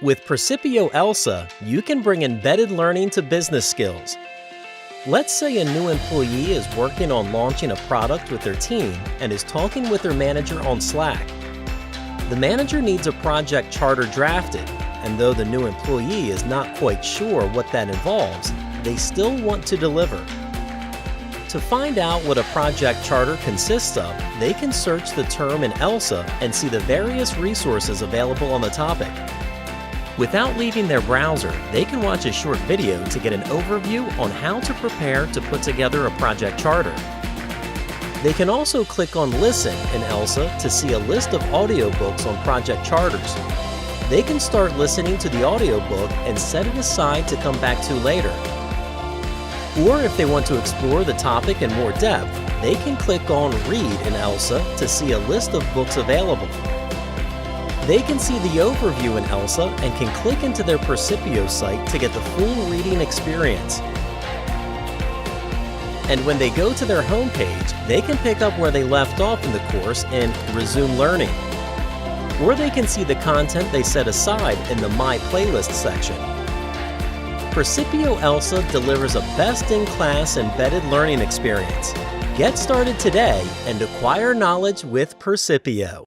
With Percipio ELSA, you can bring embedded learning to business skills. Let's say a new employee is working on launching a product with their team and is talking with their manager on Slack. The manager needs a project charter drafted, and though the new employee is not quite sure what that involves, they still want to deliver. To find out what a project charter consists of, they can search the term in ELSA and see the various resources available on the topic. Without leaving their browser, they can watch a short video to get an overview on how to prepare to put together a project charter. They can also click on Listen in ELSA to see a list of audiobooks on project charters. They can start listening to the audiobook and set it aside to come back to later. Or if they want to explore the topic in more depth, they can click on Read in ELSA to see a list of books available. They can see the overview in ELSA and can click into their Percipio site to get the full reading experience. And when they go to their homepage, they can pick up where they left off in the course in Resume Learning. Or they can see the content they set aside in the My Playlist section. Percipio ELSA delivers a best-in-class embedded learning experience. Get started today and acquire knowledge with Percipio.